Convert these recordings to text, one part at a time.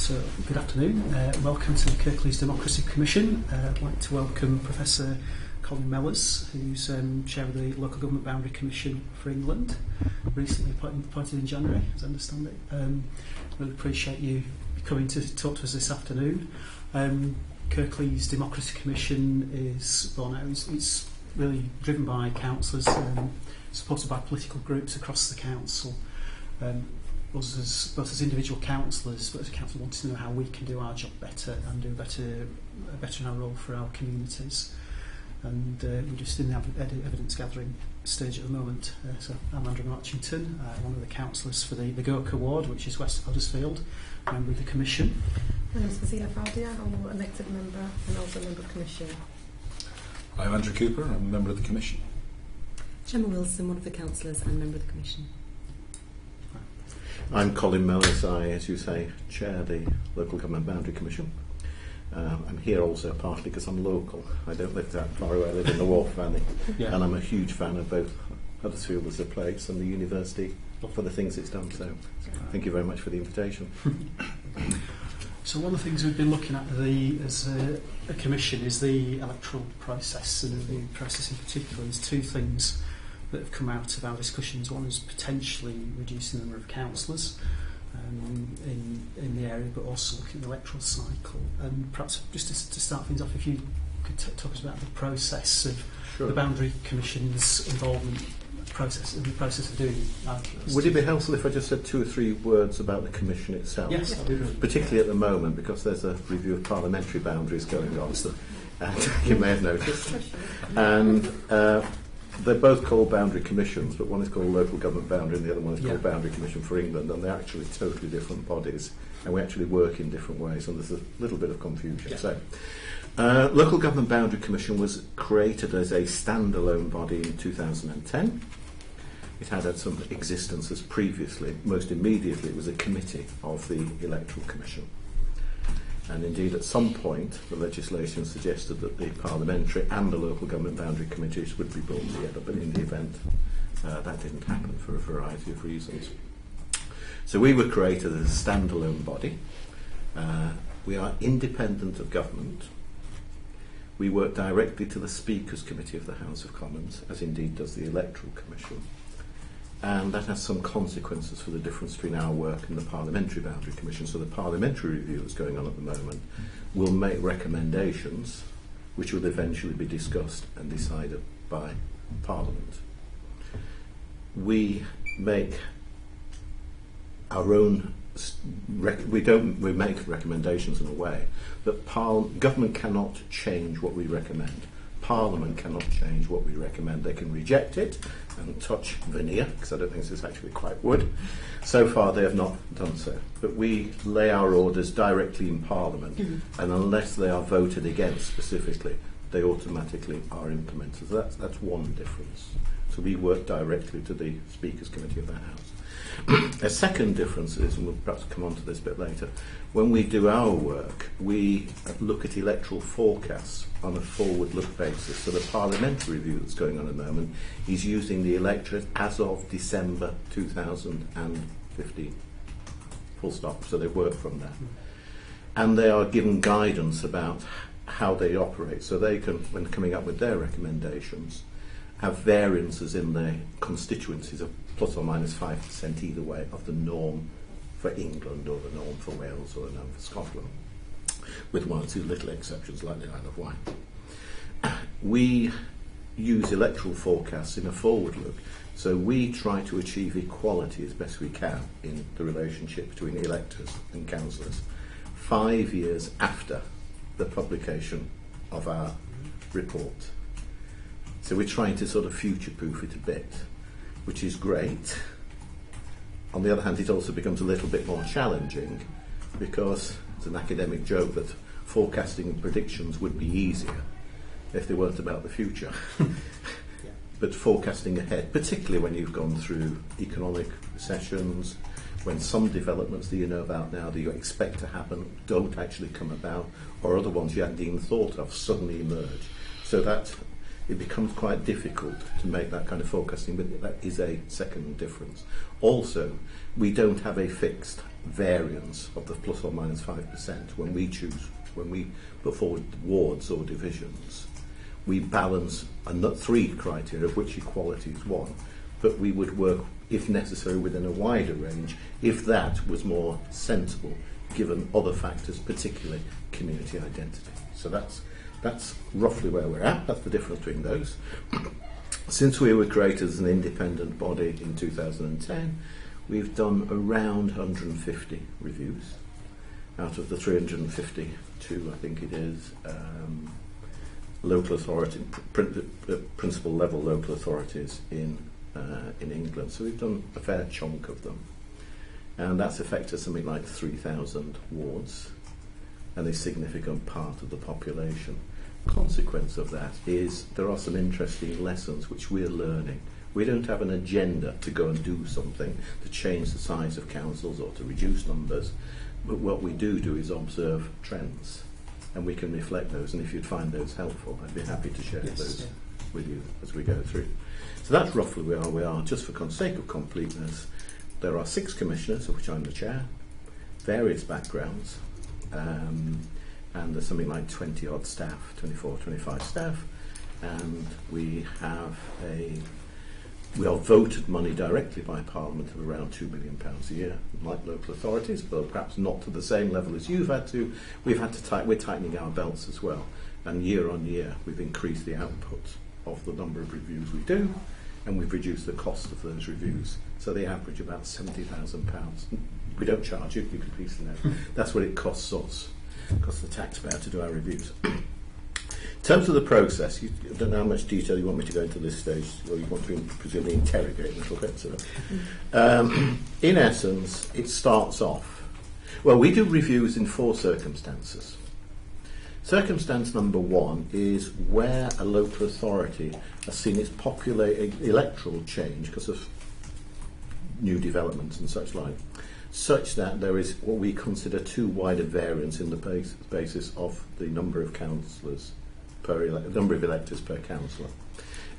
So, good afternoon. Welcome to the Kirklees Democracy Commission. I'd like to welcome Professor Colin Mellors, who's chair of the Local Government Boundary Commission for England, recently appointed in January, as I understand it. Really appreciate you coming to talk to us this afternoon. Kirklees Democracy Commission is, well, now it's really driven by councillors, supported by political groups across the council. Us both as individual councillors, but as a council, wanting to know how we can do our job better and do better in our role for our communities. And we're just in the evidence gathering stage at the moment. So I'm Andrew Marchington, one of the councillors for the Gorka ward, which is west of Huddersfield, member of the Commission. My name is Fazila Fardia, I'm an elected member and also a member of the Commission. I'm Andrew Cooper, I'm a member of the Commission. Gemma Wilson, one of the councillors and member of the Commission. I'm Colin Mellors. I, as you say, chair the Local Government Boundary Commission. I'm here also partly because I'm local. I don't live that far away. I live in the Wharf Valley, and I'm a huge fan of both Huddersfield as a place and the university for the things it's done. So thank you very much for the invitation. So one of the things we've been looking at as a commission is the electoral process, and the process in particular. There's two things that have come out of our discussions. One is potentially reducing the number of councillors in the area, but also looking at the electoral cycle. And perhaps just to start things off, if you could talk us about the process of the Boundary Commission's involvement in the process of doing arguments. Would it be helpful if I just said 2 or 3 words about the Commission itself? Yes, that'd be really particularly at the moment, because there's a review of parliamentary boundaries going on, so, you may have noticed. And they're both called boundary commissions, but one is called Local Government Boundary and the other one is called Boundary Commission for England, and they're actually totally different bodies, and we actually work in different ways, and there's a little bit of confusion. So, Local Government Boundary Commission was created as a standalone body in 2010. It had some existences previously. Most immediately, it was a committee of the Electoral Commission. And indeed, at some point, the legislation suggested that the parliamentary and the local government boundary committees would be brought together, but in the event, that didn't happen for a variety of reasons. So we were created as a standalone body. We are independent of government. We work directly to the Speaker's Committee of the House of Commons, as indeed does the Electoral Commission. And that has some consequences for the difference between our work and the Parliamentary Boundary Commission. So the parliamentary review that's going on at the moment will make recommendations which will eventually be discussed and decided by Parliament. We make our own we make recommendations in a way that government cannot change what we recommend. Parliament cannot change what we recommend. They can reject it and touch veneer, because I don't think this is actually quite wood. So far they have not done so. But we lay our orders directly in Parliament, and unless they are voted against specifically, they automatically are implemented. So that's one difference. So we work directly to the Speaker's Committee of the House. A second difference is, and we'll perhaps come on to this a bit later, when we do our work, we look at electoral forecasts on a forward-look basis. So the parliamentary review that's going on at the moment is using the electorate as of December 2015. Full stop. So they work from that. And they are given guidance about how they operate. So they can, when coming up with their recommendations, have variances in their constituencies of plus or minus 5% either way of the norm for England or the norm for Wales or the norm for Scotland, with 1 or 2 little exceptions like the Isle of Wight. We use electoral forecasts in a forward look, so we try to achieve equality as best we can in the relationship between electors and councillors 5 years after the publication of our report. So we're trying to sort of future-proof it a bit, which is great. On the other hand, it also becomes a little bit more challenging, because it's an academic joke that forecasting and predictions would be easier if they weren't about the future. But forecasting ahead, particularly when you've gone through economic recessions, when some developments that you know about now that you expect to happen don't actually come about, or other ones you hadn't even thought of suddenly emerge. So that it becomes quite difficult to make that kind of forecasting, but that is a second difference. Also, we don't have a fixed variance of the plus or minus 5% when we put forward wards or divisions. We balance three criteria, of which equality is one, but we would work, if necessary, within a wider range if that was more sensible, given other factors, particularly community identity. So that's roughly where we're at. That's the difference between those. Since we were created as an independent body in 2010, we've done around 150 reviews out of the 352, I think it is, local authority, principal level local authorities in England. So we've done a fair chunk of them, and that's affected something like 3,000 wards and a significant part of the population. Consequence of that is there are some interesting lessons which we're learning. We don't have an agenda to go and do something to change the size of councils or to reduce numbers, but what we do is observe trends, and we can reflect those, and if you'd find those helpful, I'd be happy to share those with you as we go through. So that's roughly where we are. Just for sake of completeness, there are 6 commissioners, of which I'm the chair, various backgrounds, and there's something like 20 odd staff, 24, 25 staff, and we are voted money directly by Parliament of around £2 million a year, like local authorities, but perhaps not to the same level as you've had to. We're tightening our belts as well, and year on year we've increased the output of the number of reviews we do, and we've reduced the cost of those reviews. So they average about £70,000. We don't charge you, you can please know. That's what it costs us. It costs the taxpayer to do our reviews. In terms of the process, I don't know how much detail you want me to go into this stage, or you want to presumably interrogate a little bit. So, in essence, it starts off. Well, we do reviews in 4 circumstances. Circumstance number 1 is where a local authority has seen its electoral change because of new developments and such like, such that there is what we consider too wide a variance in the basis of the number of councillors number of electors per councillor.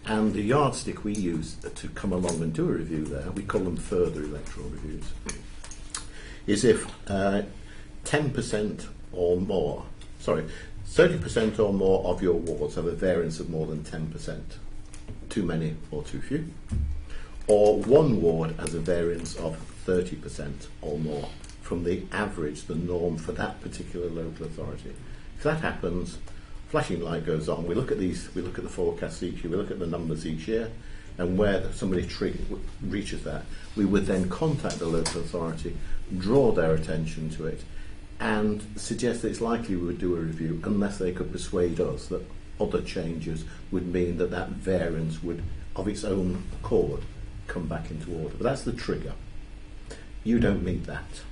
And the yardstick we use to come along and do a review there, we call them further electoral reviews, is if 10% or more, 30% or more of your wards have a variance of more than 10%, too many or too few, or one ward has a variance of 30% or more from the average, the norm for that particular local authority. If that happens, flashing light goes on. We look at the forecasts each year, we look at the numbers each year, and where somebody reaches that, we would then contact the local authority, draw their attention to it, and suggest that it's likely we would do a review unless they could persuade us that other changes would mean that that variance would, of its own accord, come back into order. But that's the trigger. You don't meet that.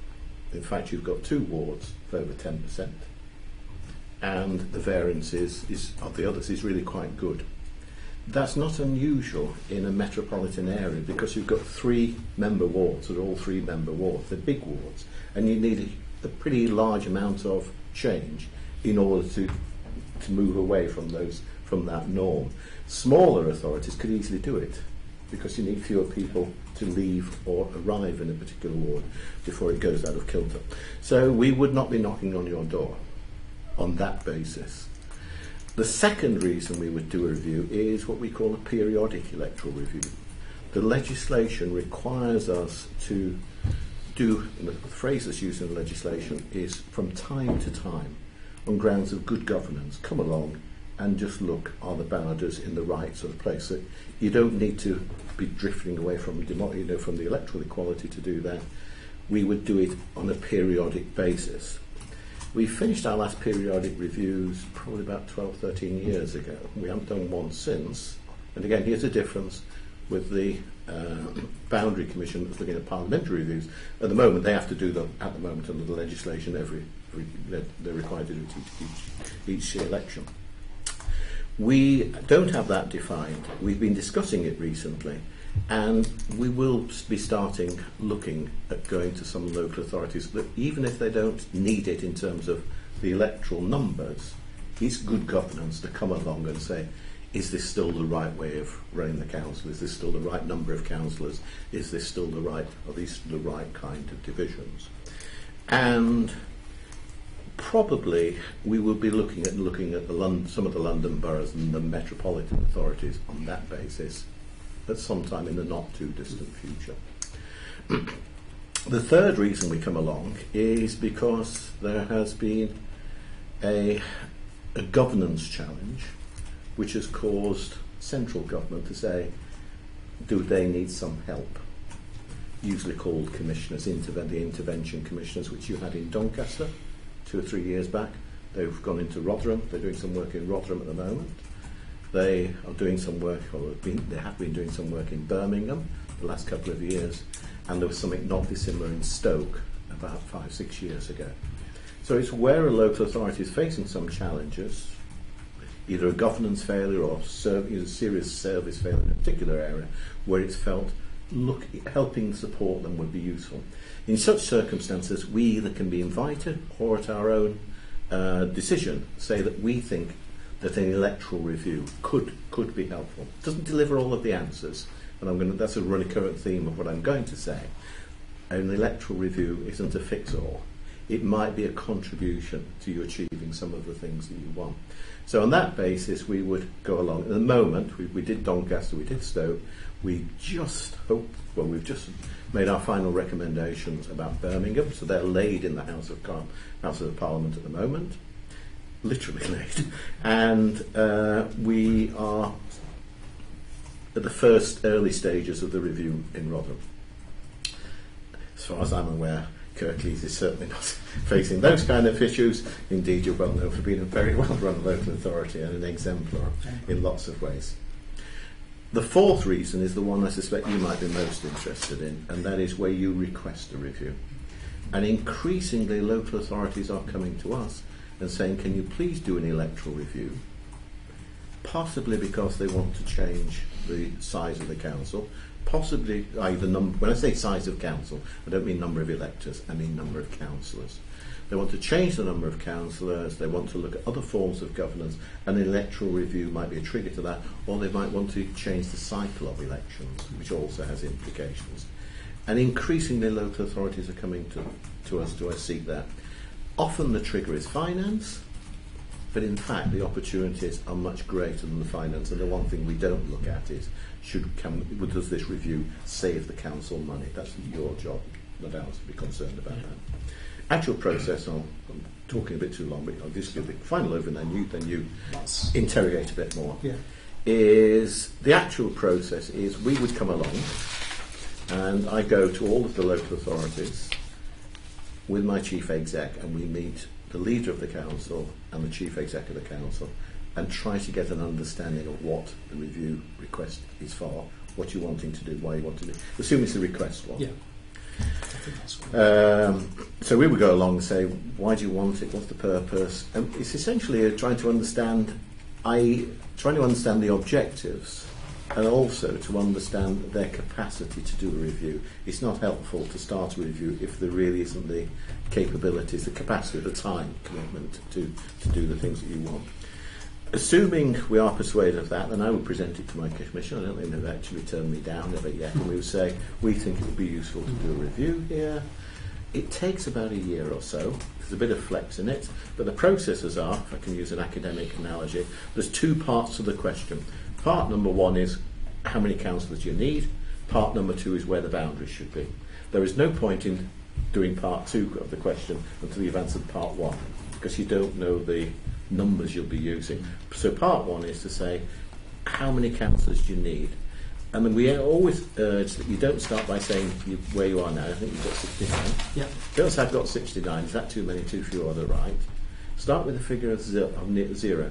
In fact, you've got 2 wards of over 10%. And the variance of the others is really quite good. That's not unusual in a metropolitan area because you've got 3 member wards, they're all 3 member wards, they're big wards, and you need a pretty large amount of change in order to move away from that norm. Smaller authorities could easily do it because you need fewer people to leave or arrive in a particular ward before it goes out of kilter. So we would not be knocking on your door on that basis. The second reason we would do a review is what we call a periodic electoral review. The legislation requires us to do, the phrase that's used in the legislation is from time to time, on grounds of good governance, come along and just look, are the bowders in the right sort of place? So you don't need to be drifting away from the electoral equality to do that. We would do it on a periodic basis. We finished our last periodic reviews probably about 12, 13 years ago. We haven't done one since. And again, here's a difference with the Boundary Commission that's looking at parliamentary reviews. At the moment, they have to do them at the moment under the legislation. They're required to do it each election. We don't have that defined. We've been discussing it recently, and we will be starting looking at going to some local authorities that even if they don't need it in terms of the electoral numbers, it's good governance to come along and say, is this still the right way of running the council? Is this still the right number of councillors? Is this still are these the right kind of divisions? And probably we will be looking at some of the London boroughs and the metropolitan authorities on that basis at some time in the not too distant future. The third reason we come along is because there has been a governance challenge which has caused central government to say, do they need some help? Usually called commissioners, the intervention commissioners, which you had in Doncaster 2 or 3 years back. They've gone into Rotherham. They're doing some work in Rotherham at the moment. They are doing some work, or they have been doing some work in Birmingham the last couple of years, and there was something not dissimilar in Stoke about 5-6 years ago. So it's where a local authority is facing some challenges, either a governance failure or serious service failure in a particular area, where it's felt helping support them would be useful. In such circumstances, we either can be invited or at our own decision say that we think that an electoral review could be helpful. It doesn't deliver all of the answers, and that's a recurrent theme of what I'm going to say. An electoral review isn't a fix-all. It might be a contribution to you achieving some of the things that you want. So on that basis, we would go along. At the moment, we did Doncaster, we did Stoke. We've just made our final recommendations about Birmingham, so they're laid in the House of Parliament at the moment, literally laid. And we are at the first early stages of the review in Rotherham. As far as I'm aware, Kirklees is certainly not facing those kind of issues. Indeed, you're well known for being a very well-run local authority and an exemplar in lots of ways. The fourth reason is the one I suspect you might be most interested in, and that is where you request a review. And increasingly, local authorities are coming to us and saying, can you please do an electoral review? Possibly because they want to change the size of the council, possibly either when I say size of council, I don't mean number of electors, I mean number of councillors. They want to change the number of councillors, they want to look at other forms of governance, and an electoral review might be a trigger to that, or they might want to change the cycle of elections, which also has implications. And increasingly local authorities are coming to us to seek that. Often the trigger is finance, but in fact the opportunities are much greater than the finance, and the one thing we don't look at is does this review save the council money? That's your job, no doubt, to be concerned about that. Actual process, I'm talking a bit too long, but I'll just give the final over and then you interrogate a bit more. Yeah. Is the actual process is we would come along and I go to all of the local authorities with my chief exec, and we meet the leader of the council and the chief exec of the council and try to get an understanding of what the review request is for, what you're wanting to do, why you want to do. Assume it's a request one. Yeah. So we would go along and say, why do you want it? What's the purpose? And it's essentially trying to understand the objectives and also to understand their capacity to do a review. It's not helpful to start a review if there really isn't the capabilities, the capacity, the time commitment to do the things that you want. Assuming we are persuaded of that, then I would present it to my commission. I don't think they've actually turned me down ever yet. And we would say, we think it would be useful to do a review here. It takes about a year or so. There's a bit of flex in it. But the processes are, if I can use an academic analogy, there's two parts to the question. Part number one is how many councillors you need. Part number two is where the boundaries should be. There is no point in doing part two of the question until you've answered part one, because you don't know the numbers you'll be using. So part one is to say, how many councillors do you need? And then we always urge that you don't start by saying where you are now. I think you've got 69. Yeah. Don't say I've got 69. Is that too many, too few, or the right? Start with a figure of zero.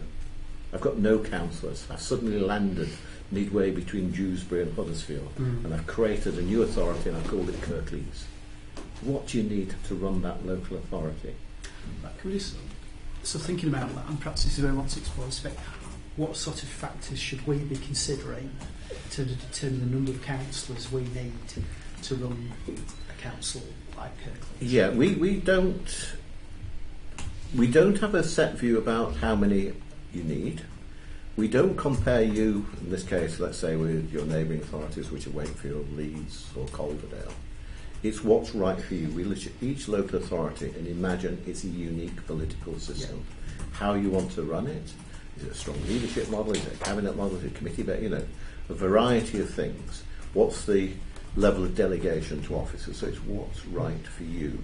I've got no councillors. I've suddenly landed midway between Dewsbury and Huddersfield, and I've created a new authority and I've called it Kirklees. What do you need to run that local authority? Can we just, so thinking about that, and perhaps this is where I want to explore, what sort of factors should we be considering to determine the number of councillors we need to run a council like Kirklees? Yeah, we don't have a set view about how many you need. We don't compare you, in this case, let's say, with your neighbouring authorities, which are Wakefield, Leeds or Calderdale. It's what's right for you. We look at each local authority and imagine it's a unique political system. How you want to run it. Is it a strong leadership model? Is it a cabinet model? Is it a committee? A variety of things. What's the level of delegation to officers? So it's what's right for you.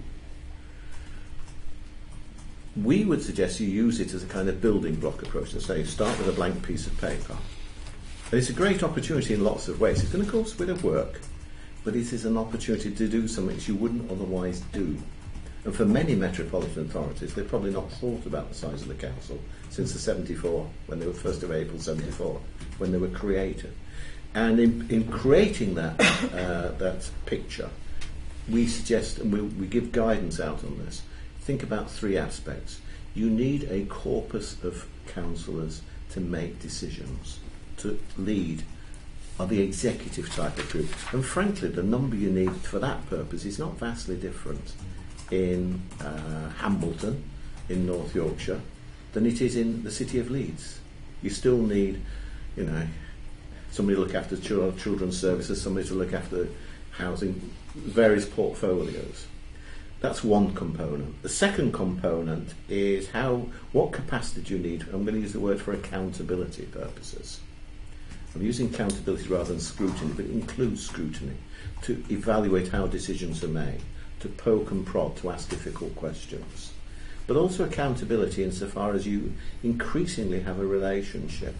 We would suggest you use it as a kind of building block approach and say, start with a blank piece of paper. And it's a great opportunity in lots of ways. It's going to cost a bit of work, but it is an opportunity to do something you wouldn't otherwise do. And for many metropolitan authorities, they've probably not thought about the size of the council since the 74, when they were 1st of April 74, when they were created. And in creating that that picture, we suggest, and we give guidance out on this, think about 3 aspects. You need a corpus of councillors to make decisions, to lead, are the executive type of group. And frankly, the number you need for that purpose is not vastly different in Hambleton, in North Yorkshire, than it is in the city of Leeds. You still need, somebody to look after children's services, somebody to look after housing, various portfolios. That's one component. The second component is what capacity do you need? I'm going to use the word for accountability purposes. I'm using accountability rather than scrutiny, but it includes scrutiny to evaluate how decisions are made, to poke and prod, to ask difficult questions. But also accountability insofar as you increasingly have a relationship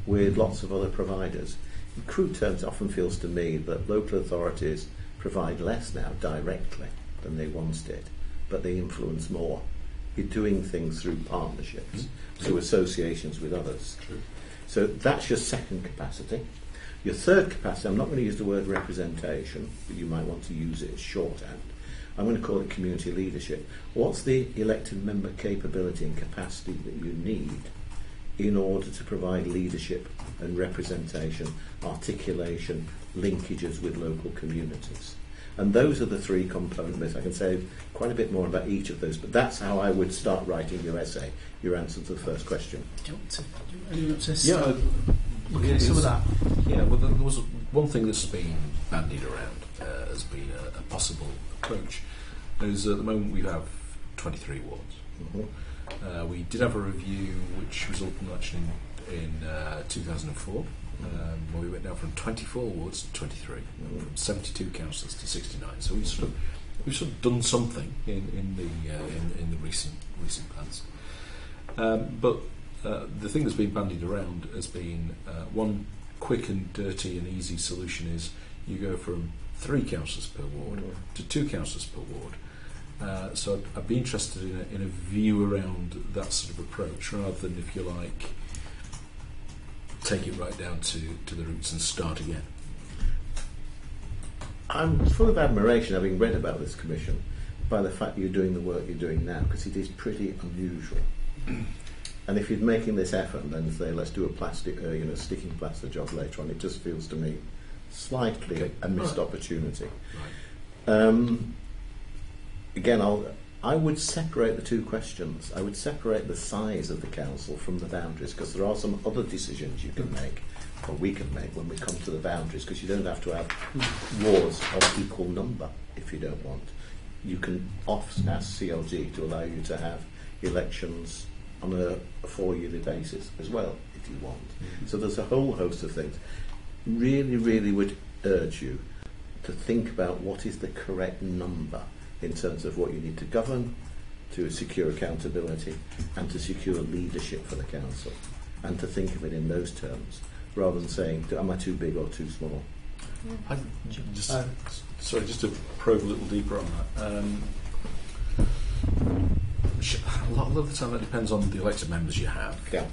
with lots of other providers. In crude terms, it often feels to me that local authorities provide less now directly than they once did, but they influence more. You're doing things through partnerships, through associations with others. True. So that's your second capacity. Your third capacity, I'm not going to use the word representation, but you might want to use it as shorthand. I'm going to call it community leadership. What's the elected member capability and capacity that you need in order to provide leadership and representation, articulation, linkages with local communities? And those are the 3 components. I can say quite a bit more about each of those, but that's how I would start writing your essay, your answer to the first question. Do you want to start looking at some of that? Yeah, well, there was one thing that's been bandied around as being a possible approach. Is at the moment we have 23 wards. Mm-hmm. We did have a review which resulted in an election in 2004. Where we went down from 24 wards to 23, from 72 councillors to 69. So we've sort of done something in the recent plans. But the thing that's been bandied around has been one quick and dirty and easy solution is you go from 3 councillors per ward to 2 councillors per ward. So I'd be interested in a view around that sort of approach, rather than, if you like, take it right down to the roots and start again. I'm full of admiration, having read about this commission, by the fact you're doing the work you're doing now, because it is pretty unusual. And if you're making this effort and then say, let's do a plastic, sticking plaster job later on, it just feels to me slightly a missed opportunity. Right. Again, I would separate the 2 questions. I would separate the size of the council from the boundaries, because there are some other decisions you can make, or we can make, when we come to the boundaries, because you don't have to have wards of equal number if you don't want. You can often ask CLG to allow you to have elections on a 4-yearly basis as well, if you want. Mm-hmm. So there's a whole host of things. Really, really would urge you to think about what is the correct number in terms of what you need to govern, to secure accountability, and to secure leadership for the council, and to think of it in those terms, rather than saying, am I too big or too small? Just to probe a little deeper on that. A lot of the time that depends on the elected members you have. Yeah.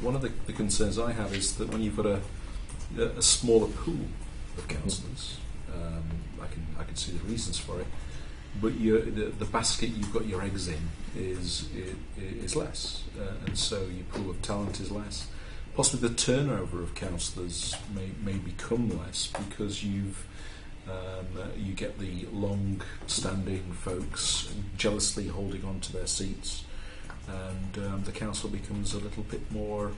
One of the concerns I have is that when you've got a smaller pool of councillors, I can see the reasons for it, but the basket you've got your eggs in is less, and so your pool of talent is less. Possibly the turnover of councillors may become less, because you get the long-standing folks jealously holding on to their seats, and the council becomes a little bit more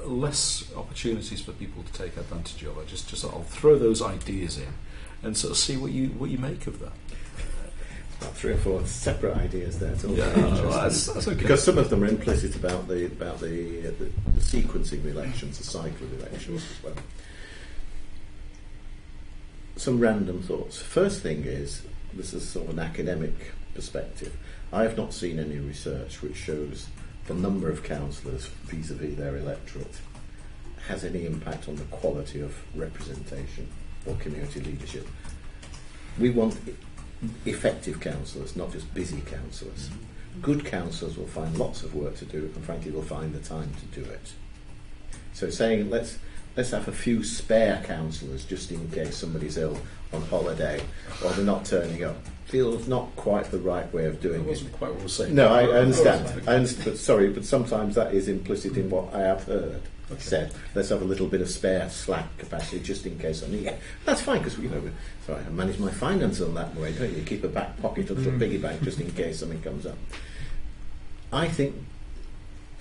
less opportunities for people to take advantage of. I'll throw those ideas in, and sort of see what you make of that. About 3 or 4 separate ideas there. It's all Yeah, very interesting. that's okay. Because some of them are implicit about the sequencing of elections, the cycle of elections as well. Some random thoughts. First thing is, this is sort of an academic perspective. I have not seen any research which shows the number of councillors vis-à-vis their electorate has any impact on the quality of representation or community leadership. We want effective councillors, not just busy councillors. Good councillors will find lots of work to do, and frankly will find the time to do it. So saying let's have a few spare councillors just in case somebody's ill on holiday or they're not turning up feels not quite the right way of doing That wasn't it. quite what I was saying. No, I understand. But sorry, but sometimes that is implicit in what I have heard said. Let's have a little bit of spare slack capacity just in case I need it. That's fine because sorry, I manage my finances on that way, don't you? Keep a back pocket, a little piggy bank just in case something comes up. I think,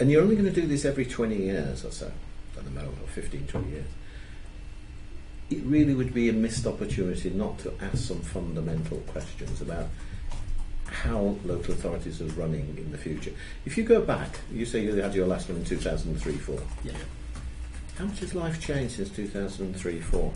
and you're only going to do this every 20 years or so at the moment, or 15, 20 years. It really would be a missed opportunity not to ask some fundamental questions about how local authorities are running in the future. If you go back, you say you had your last one in 2003-4. Yeah. How much has life changed since 2003-4?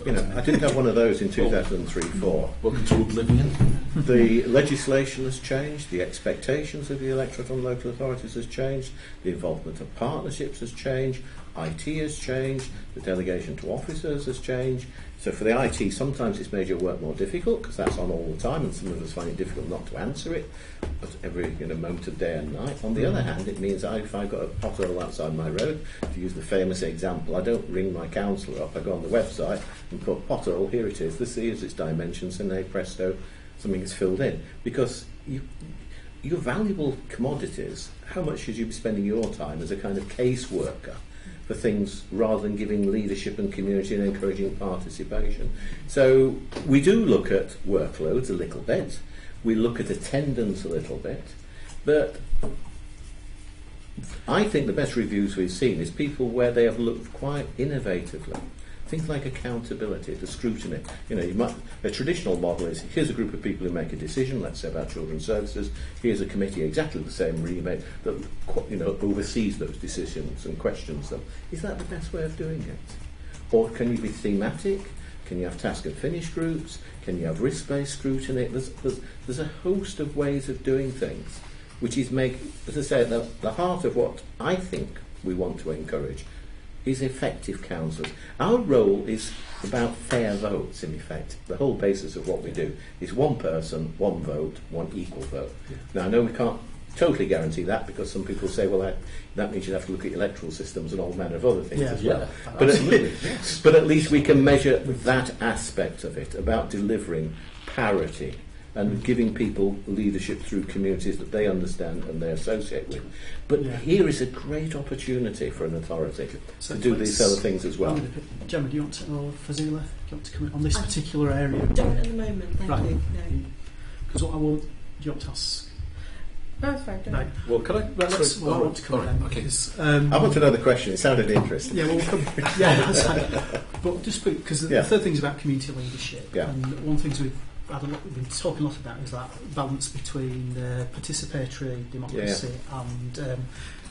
I didn't have one of those in 2003-4. Welcome to oblivion. The legislation has changed, the expectations of the electorate on local authorities has changed, the involvement of partnerships has changed, IT has changed, the delegation to officers has changed. So for the IT, sometimes it's made your work more difficult because that's on all the time, and some of us find it difficult not to answer it at every moment of day and night. On the other hand, it means if I've got a pothole outside my road, to use the famous example, I don't ring my councillor up. I go on the website and put pothole, here it is, this is its dimensions, and hey presto, something is filled in. Because your valuable commodities, how much should you be spending your time as a kind of caseworker for things rather than giving leadership and community and encouraging participation? So we do look at workloads a little bit, we look at attendance a little bit, but I think the best reviews we've seen is people where they have looked quite innovatively. Things like accountability, the scrutiny. A traditional model is, here's a group of people who make a decision, let's say about children's services, here's a committee exactly the same remit that oversees those decisions and questions them. Is that the best way of doing it? Or can you be thematic? Can you have task and finish groups? Can you have risk-based scrutiny? There's a host of ways of doing things, which is as I say, the heart of what I think we want to encourage is effective councillors. Our role is about fair votes, in effect. The whole basis of what we do is one person, one vote, one equal vote. Yeah. Now, I know we can't totally guarantee that because some people say, well, that means you'd have to look at electoral systems and all manner of other things as well. But at least we can measure that aspect of it, about delivering parity and giving people leadership through communities that they understand and they associate with. But here is a great opportunity for an authority to do these other things as well. Gemma, do you want to, or Fazila, do you want to comment on this particular area? Don't at the moment, thank you. No. Because what I want, do you want to ask? No, it's fine. No. Well, can I? I want to comment then. Okay. Because, I want to know the question. It sounded interesting. Yeah, well, that's right. But just because the third thing is about community leadership, and one of the things we've been talking a lot about is that balance between participatory democracy and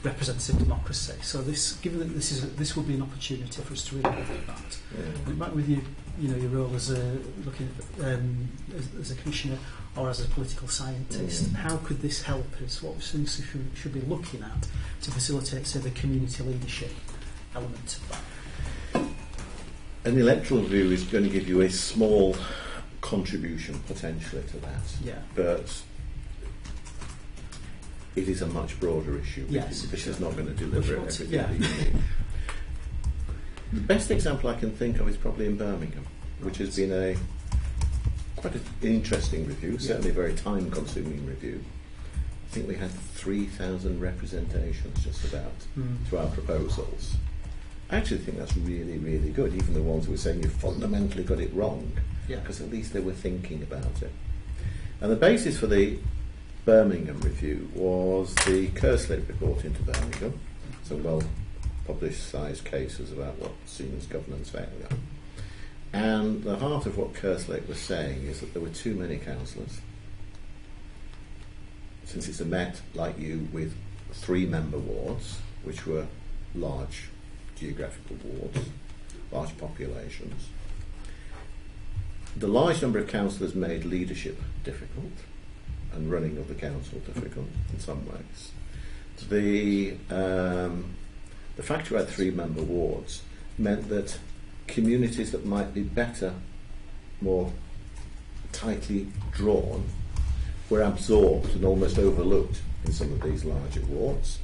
representative democracy. So given that this will be an opportunity for us to really look at that. And back with your role as as a commissioner or as a political scientist, how could this help us? What things should be looking at to facilitate, say, the community leadership element of that? An electoral review is going to give you a small contribution potentially to that. Yeah. But it is a much broader issue. Yes. This is not going to deliver everything that you need. The best example I can think of is probably in Birmingham, which has been quite an interesting review, certainly a very time-consuming review. I think we had 3,000 representations just about to our proposals. I actually think that's really, really good, even the ones who were saying you fundamentally got it wrong, because at least they were thinking about it. And the basis for the Birmingham review was the Kirklees report into Birmingham, some well-publicised cases about what Siemens governance failure. And the heart of what Kerslake was saying is that there were too many councillors. Since it's a Met, like you, with 3-member wards, which were large geographical wards, large populations, the large number of councillors made leadership difficult and running of the council difficult in some ways. The fact you had 3-member wards meant that communities that might be better, more tightly drawn, were absorbed and almost overlooked in some of these larger wards.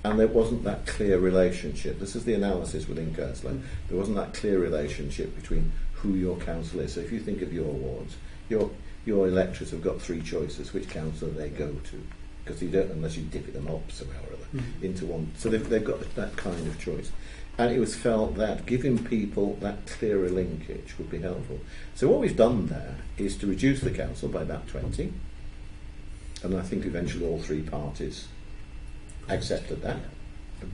And there wasn't that clear relationship. This is the analysis within Kerslake. There wasn't that clear relationship between who your council is. So if you think of your wards, your electors have got 3 choices, which council they go to, because you don't, unless you dip them up somehow or other into one. So they've got that kind of choice. And it was felt that giving people that clearer linkage would be helpful. So what we've done there is to reduce the council by about 20, and I think eventually all 3 parties accepted that,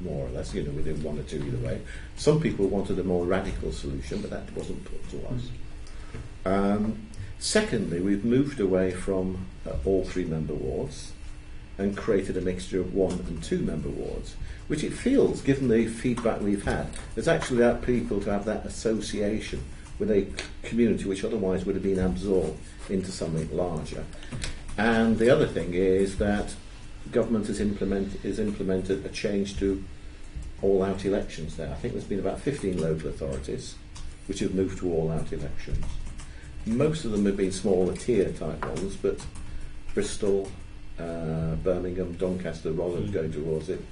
more or less, within 1 or 2 either way. Some people wanted a more radical solution, but that wasn't put to us. Secondly, we've moved away from all 3-member wards and created a mixture of 1 and 2-member wards, which it feels, given the feedback we've had, there's actually allowed people to have that association with a community which otherwise would have been absorbed into something larger. And the other thing is that government has implemented a change to all-out elections there. I think there's been about 15 local authorities which have moved to all-out elections. Most of them have been smaller tier type ones, but Bristol, Birmingham, Doncaster, Rotherham going towards it,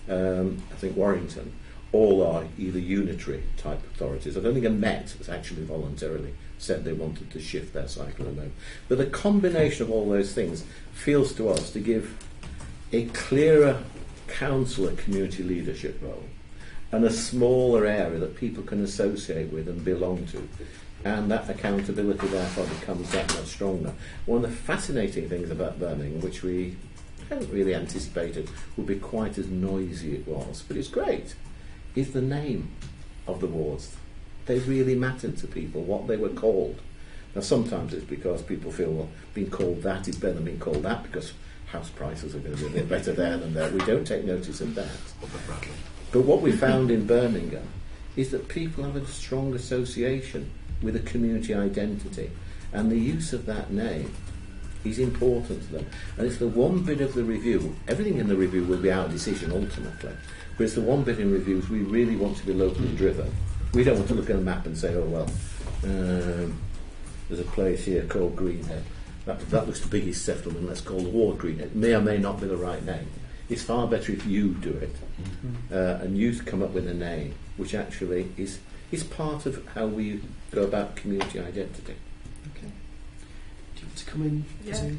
I think Warrington, all are either unitary type authorities. I don't think a Met has actually voluntarily said they wanted to shift their cycle at the moment. But the combination of all those things feels to us to give a clearer councillor community leadership role and a smaller area that people can associate with and belong to. And that accountability therefore becomes that much stronger. One of the fascinating things about Birmingham, which we hadn't really anticipated would be quite as noisy it was, but it's great, is the name of the wards. They really mattered to people, what they were called. Now sometimes it's because people feel, well, being called that is better than being called that, because house prices are going to be a bit better there than there. We don't take notice of that. But what we found in Birmingham is that people have a strong association with a community identity, and the use of that name is important to them. And it's the one bit of the review, everything in the review will be our decision ultimately, but it's the one bit in reviews we really want to be locally driven. We don't want to look at a map and say, oh well, there's a place here called Greenhead. That looks the biggest settlement, let's call the ward Greenhead. May or may not be the right name. It's far better if you do it, and you come up with a name which actually is part of how we go about community identity. Okay. Do you want to come in? Yeah.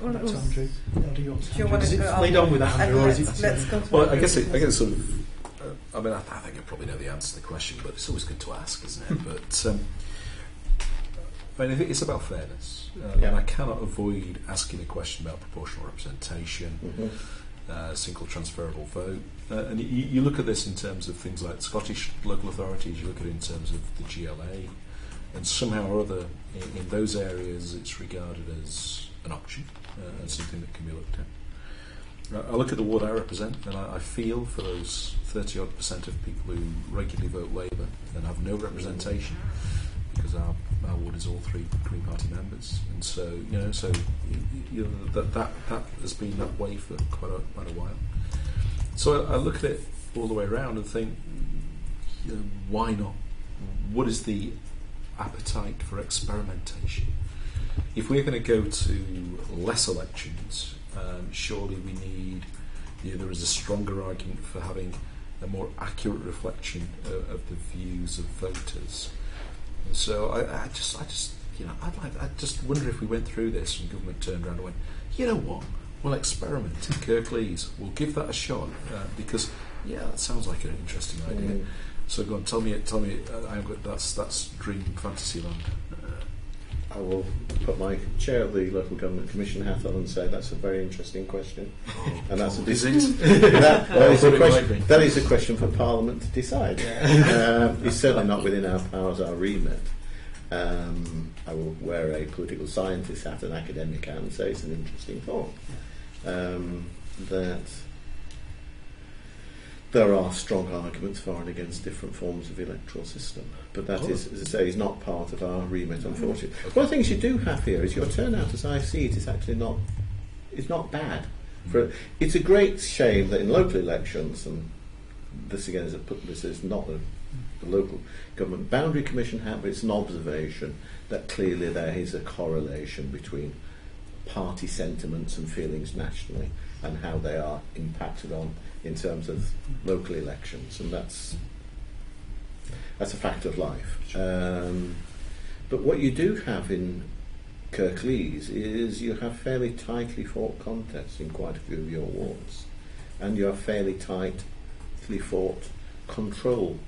Back to Andrew. Do you want to lead on with that, Andrew? Let's go for Well, I guess sort of. I mean, I think I probably know the answer to the question, but it's always good to ask, isn't it? But I mean, I think it's about fairness, and I cannot avoid asking a question about proportional representation, single transferable vote, and you look at this in terms of things like Scottish local authorities. You look at it in terms of the GLA, and somehow or other, in those areas, it's regarded as an option and something that can be looked at. I look at the ward I represent, and I feel for those 30-odd% of people who regularly vote Labour and have no representation, because our ward is all 3 Green Party members, and so that has been that way for quite a while. So I look at it all the way around and think, why not? What is the appetite for experimentation? If we're going to go to less elections, surely we need, there is a stronger argument for having a more accurate reflection of the views of voters. And so I just wonder if we went through this and government turned around and went, you know what, we'll experiment in Kirklees, we'll give that a shot, because that sounds like an interesting idea. So go on, tell me, that's dream fantasy land. I will put my chair of the Local Government Commission hat on and say that's a very interesting question. And that's a decision. That is a question for Parliament to decide. It's certainly not within our powers, our remit. I will wear a political scientist hat, an academic hat, and say it's an interesting thought. That there are strong arguments for and against different forms of electoral system, but that is, as I say, is not part of our remit, unfortunately. Okay. One of the things you do have here is your turnout, as I see it, is actually not bad. It's a great shame that in local elections, and this again is not the local government boundary commission hat, but it's an observation that clearly there is a correlation between party sentiments and feelings nationally and how they are impacted on in terms of local elections, and that's a fact of life. But what you do have in Kirklees is you have fairly tightly fought contests in quite a few of your wards, and you have fairly tightly fought control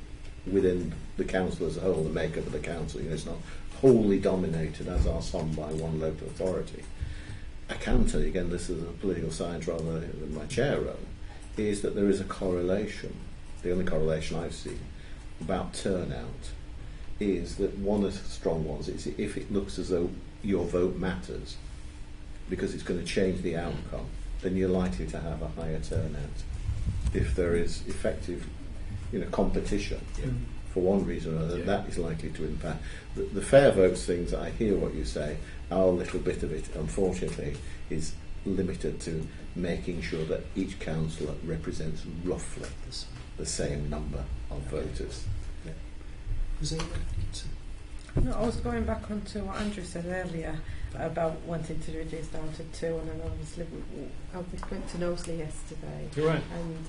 within the council as a whole, the makeup of the council. It's not wholly dominated, as are some, by one local authority. I can tell you, again, this is a political science rather than my chair role, is that there is a correlation. The only correlation I've seen about turnout is that one of the strong ones is if it looks as though your vote matters because it's going to change the outcome, then you're likely to have a higher turnout. If there is effective competition for one reason or another, that is likely to impact. The fair votes things, I hear what you say, our little bit of it, unfortunately, is limited to making sure that each councillor represents roughly the same number of voters. Was there No, I was going back on to what Andrew said earlier about wanting to reduce down to 2, and then obviously I went to Knowsley yesterday. You're right. And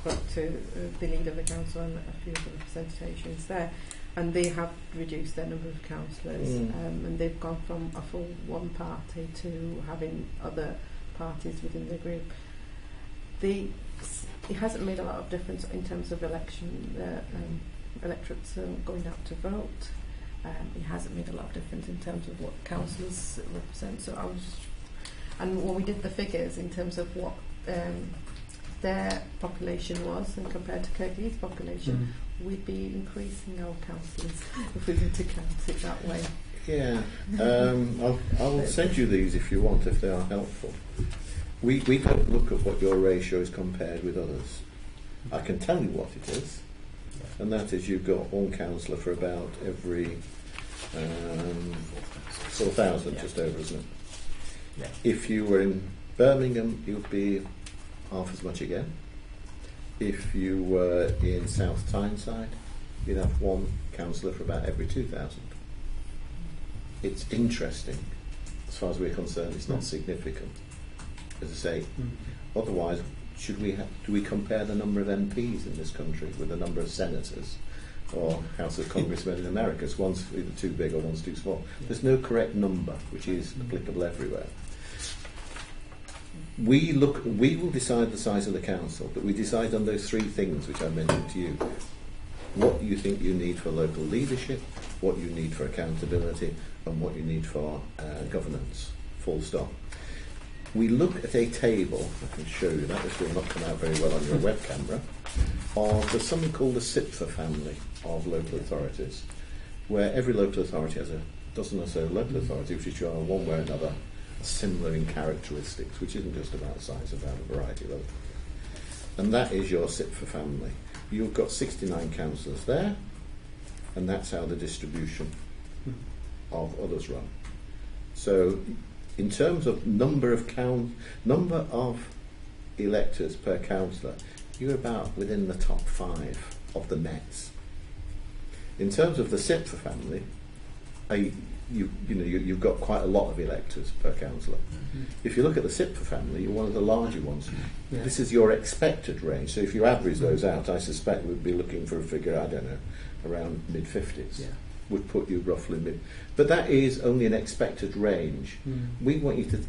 spoke to the leader of the council and a few of the representations there, and they have reduced their number of councillors, and they've gone from a full one party to having other parties within the group. It hasn't made a lot of difference in terms of electorates going out to vote. It hasn't made a lot of difference in terms of what councillors represent. So and when we did the figures in terms of what their population was and compared to Kirklees' population, we'd be increasing our councillors if we were to count it that way. Yeah, I'll send you these if you want, if they are helpful. We don't look at what your ratio is compared with others. I can tell you what it is, and that is you've got one councillor for about every 4,000, just over, isn't it? Yeah. If you were in Birmingham, it would be half as much again. If you were in South Tyneside, you'd have one councillor for about every 2,000. It's interesting. As far as we're concerned, it's not significant. As I say, otherwise, do we compare the number of MPs in this country with the number of senators or House of Congressmen in America? One's either too big or one's too small. There's no correct number which is applicable everywhere. We will decide the size of the council, but we decide on those 3 things which I mentioned to you. What you think you need for local leadership, what you need for accountability, and what you need for governance, full stop. We look at a table, I can show you that, this will not come out very well on your web camera, there's something called the SIPFA family of local authorities, where every local authority has a dozen or so local authorities which are one way or another similar in characteristics, which isn't just about size, about a variety of other things. And that is your SIPFA family. You've got 69 councillors there, and that's how the distribution of others run. So in terms of number of electors per councillor, you're about within the top 5 of the Mets. In terms of the SIPFA family, you've got quite a lot of electors per councillor. If you look at the SIPFA family, you're one of the larger ones. Yeah. This is your expected range. So if you average those out, I suspect we'd be looking for a figure, I don't know, around mid-50s. Yeah. Would put you roughly mid. But that is only an expected range. We want you to...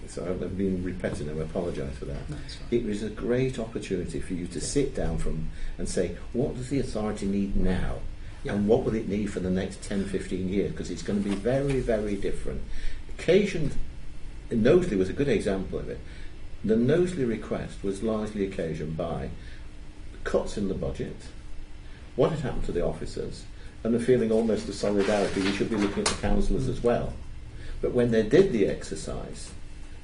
So I've been repetitive, I apologise for that. It was a great opportunity for you to sit down and say, what does the authority need now? Yeah. And what will it need for the next 10, 15 years? Because it's going to be very, very different. Knowsley was a good example of it. The Knowsley request was largely occasioned by cuts in the budget, what had happened to the officers, and the feeling almost of solidarity. We should be looking at the councillors as well. But when they did the exercise,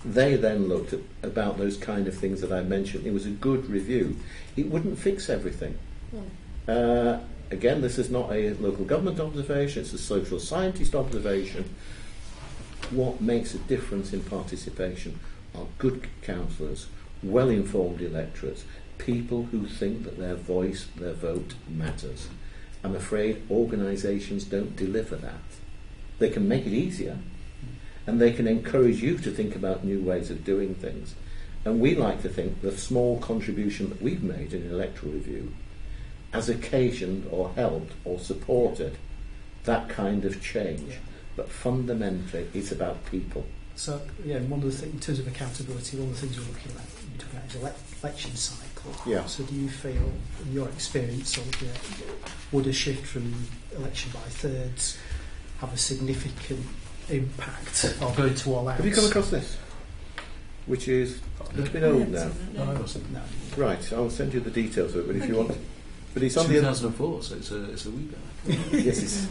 they then looked at about those kind of things that I mentioned. It was a good review. It wouldn't fix everything. Again, this is not a local government observation, it's a social scientist observation. What makes a difference in participation are good councillors, well-informed electorates, people who think that their voice, their vote matters. I'm afraid organisations don't deliver that. They can make it easier, and they can encourage you to think about new ways of doing things. And we like to think the small contribution that we've made in an electoral review has occasioned or helped or supported that kind of change. Yeah. But fundamentally, it's about people. So, yeah, one of the things, in terms of accountability, one of the things we're looking at, you're talking about is election cycle. Yeah. So do you feel, in your experience, sort of, would a shift from election by thirds have a significant impact or going to all out? Have you come across this? Which is a little bit old now. No, I wasn't. No. Right, I'll send you the details of it, but if you Okay. want... But it's on the... 2004, so it's a wee bit. Yes, it's,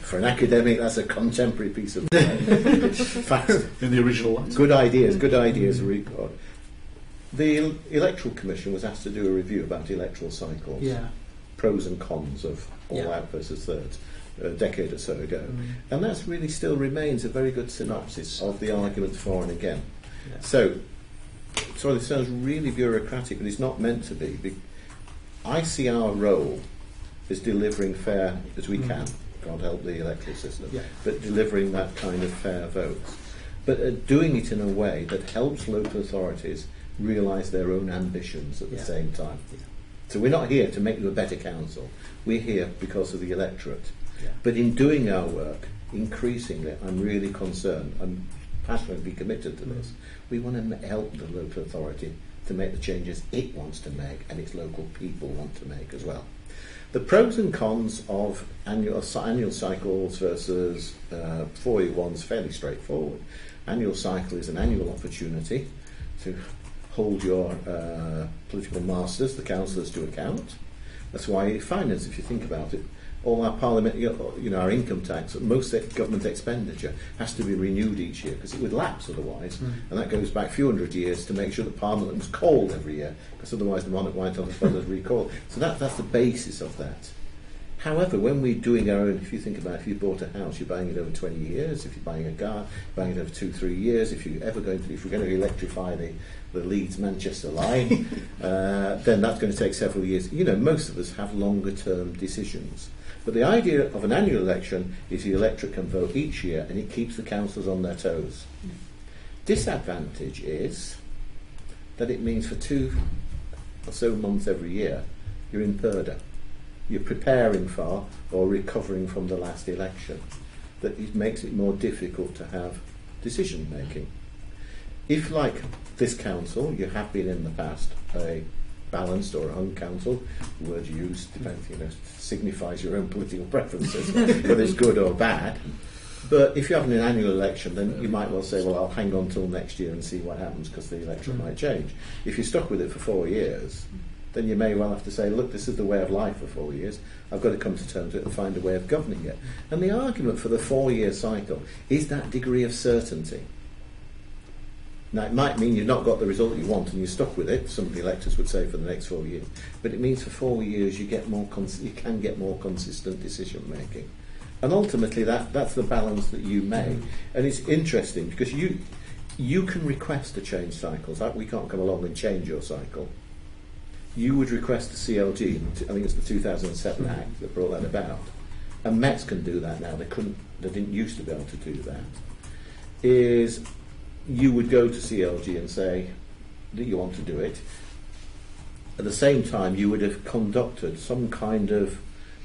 for an academic, that's a contemporary piece of fact. In the original light. Good ideas. The Electoral Commission was asked to do a review about electoral cycles, Yeah. pros and cons of all Yeah. out versus thirds, a decade or so ago. And that really still remains a very good synopsis of the arguments for and again. Yeah. So, sorry, this sounds really bureaucratic, but it's not meant to be. I see our role as delivering fair as we can, God help the electoral system, Yeah. but delivering that kind of fair votes. But doing it in a way that helps local authorities realise their own ambitions at the Yeah. same time. Yeah. So we're not here to make you a better council. We're here because of the electorate. Yeah. But in doing our work, increasingly, I'm really concerned, I'm passionately committed to this. We want to help the local authority to make the changes it wants to make and its local people want to make as well. The pros and cons of annual cycles versus 4-year ones fairly straightforward. Annual cycle is an annual opportunity to hold your political masters, the councillors, to account. That's why finance, if you think about it, all our parliament, our income tax, most government expenditure has to be renewed each year because it would lapse otherwise, and that goes back a few hundred years to make sure that Parliament was called every year, because otherwise the monarch might have to recall. So that's the basis of that. However, when we're doing our own, if you think about it, if you bought a house, you're buying it over 20 years. If you're buying a car, buying it over 2-3 years. If we're going to electrify the Leeds-Manchester line, then that's going to take several years. Most of us have longer-term decisions. But the idea of an annual election is the electorate can vote each year and it keeps the councillors on their toes. Disadvantage is that it means for 2 or so months every year you're in purdah. You're preparing for or recovering from the last election. That it makes it more difficult to have decision making. If, like this council, you have been in the past a balanced or a hung council, the word used depends, signifies your own political preferences, whether it's good or bad. But if you're having an annual election, then you might well say, well, I'll hang on till next year and see what happens because the electorate might change. If you're stuck with it for 4 years, then you may well have to say, look, this is the way of life for 4 years. I've got to come to terms with it and find a way of governing it. And the argument for the 4-year cycle is that degree of certainty. Now, it might mean you've not got the result you want and you're stuck with it, some of the electors would say, for the next 4 years. But it means for 4 years you can get more consistent decision making. And ultimately that's the balance that you make. And it's interesting because you can request to change cycles. We can't come along and change your cycle. You would request the CLG, I think it's the 2007 Act that brought that about. And Mets can do that now. They didn't used to be able to do that. Is you would go to CLG and say that you want to do it. At the same time, you would have conducted some kind of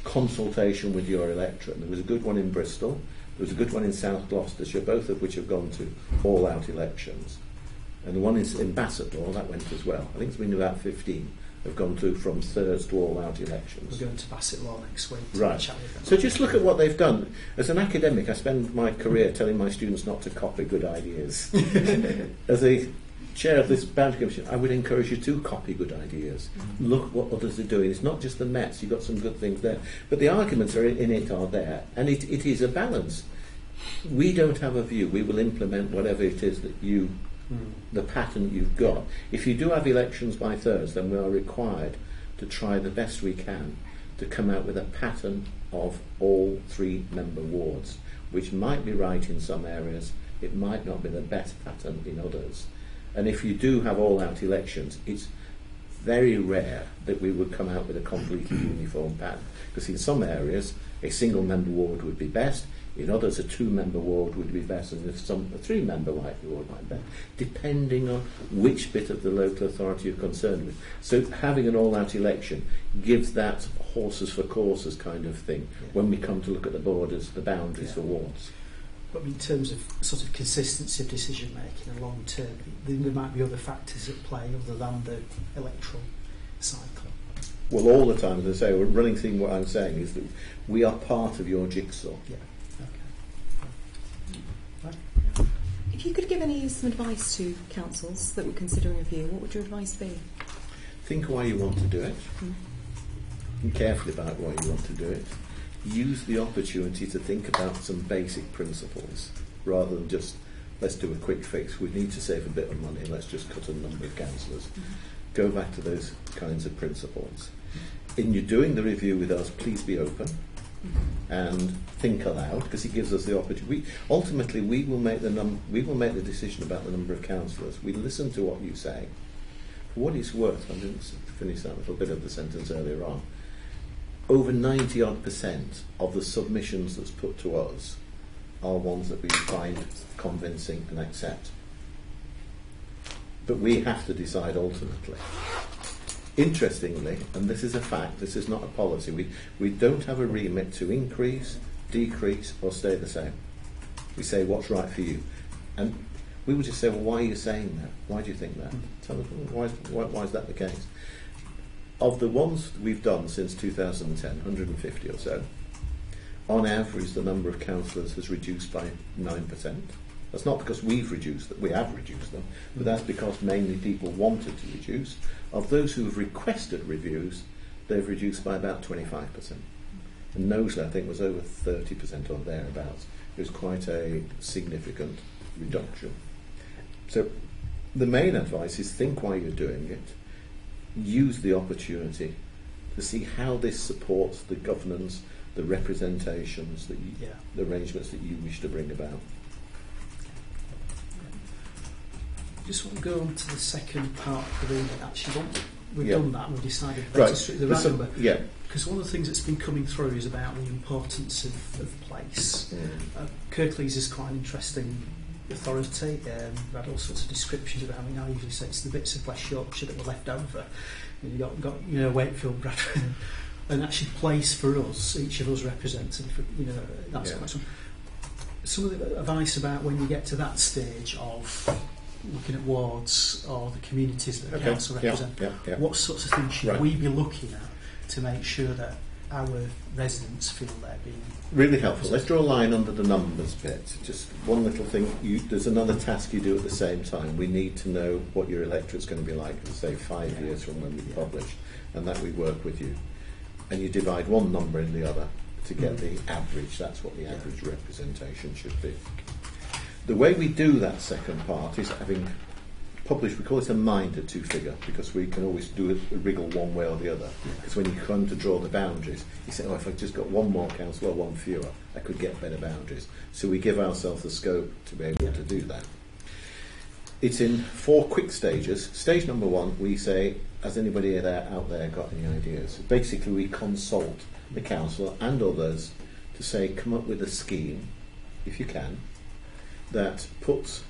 consultation with your electorate. There was a good one in Bristol, there was a good one in South Gloucestershire, both of which have gone to all-out elections. And the one in Bassetlaw, that went as well. I think it's been about 15 have gone through from thirds to all-out elections. We're going to Bassetlaw next week. Right. Chat with them. So just look at what they've done. As an academic, I spend my career telling my students not to copy good ideas. As a chair of this boundary commission, I would encourage you to copy good ideas. Look what others are doing. It's not just the Mets. You've got some good things there, but the arguments are in it are there, and it is a balance. We don't have a view. We will implement whatever it is that you, the pattern you've got. If you do have elections by Thursday, then we are required to try the best we can to come out with a pattern of all 3 member wards, which might be right in some areas, it might not be the best pattern in others. And if you do have all-out elections, it's very rare that we would come out with a completely uniform pattern, because in some areas a single member ward would be best, in others a 2-member ward would be best, and if some a 3-member ward might be best, depending on which bit of the local authority you're concerned with. So having an all-out election gives that horses for courses kind of thing when we come to look at the borders, the boundaries for wards. But in terms of sort of consistency of decision making and long term, there might be other factors at play other than the electoral cycle. Well, all the time, as I say, we're running through what I'm saying is that we are part of your jigsaw. Yeah. Okay. If you could give some advice to councils that were considering a view, what would your advice be? Think why you want to do it. Think carefully about why you want to do it. Use the opportunity to think about some basic principles rather than just, let's do a quick fix. We need to save a bit of money, let's just cut a number of councillors. Go back to those kinds of principles. In you doing the review with us, please be open and think aloud, because it gives us the opportunity. Ultimately, we will make the decision about the number of councillors. We listen to what you say. For what it's worth, I didn't finish that little bit of the sentence earlier on. Over 90% of the submissions that's put to us are ones that we find convincing and accept. But we have to decide ultimately. Interestingly, and this is a fact, this is not a policy, we don't have a remit to increase, decrease or stay the same. We say what's right for you. And we would just say, well, why are you saying that? Why do you think that? Tell us, why is that the case? Of the ones we've done since 2010, 150 or so, on average the number of councillors has reduced by 9%. That's not because we've reduced them, we have reduced them, but that's because mainly people wanted to reduce. Of those who have requested reviews, they've reduced by about 25%. And Knowsley, I think, was over 30% or thereabouts. It was quite a significant reduction. So the main advice is think while you're doing it. Use the opportunity to see how this supports the governance, the representations, the arrangements that you wish to bring about. Just want to go on to the second part of the remit. Actually, we've done that. We've decided Right. to the right number. Yeah. Because one of the things that's been coming through is about the importance of place. Kirklees is quite an interesting authority. We've had all sorts of descriptions about. I mean, I usually say it's the bits of West Yorkshire that were left over. And you've got Wakefield, Bradford, and actually place for us. Each of us represents, that's quite some of the advice about when you get to that stage of looking at wards or the communities that the council represent. What sorts of things should we be looking at to make sure that our residents feel they're being really helpful. Let's draw a line under the numbers bit. Just one little thing. There's another task you do at the same time. We need to know what your electorate's going to be like in, say, 5 years from when we publish, and that we work with you. And you divide one number in the other to get the average. That's what the average representation should be. The way we do that second part is having published, we call it a minded two-figure, because we can always do a wriggle one way or the other. Because when you come to draw the boundaries, you say, if I just got one more council or one fewer, I could get better boundaries. So we give ourselves the scope to be able to do that. It's in 4 quick stages. Stage number 1, we say, has anybody out there got any ideas? Basically, we consult the council and others to say, come up with a scheme, if you can, that puts,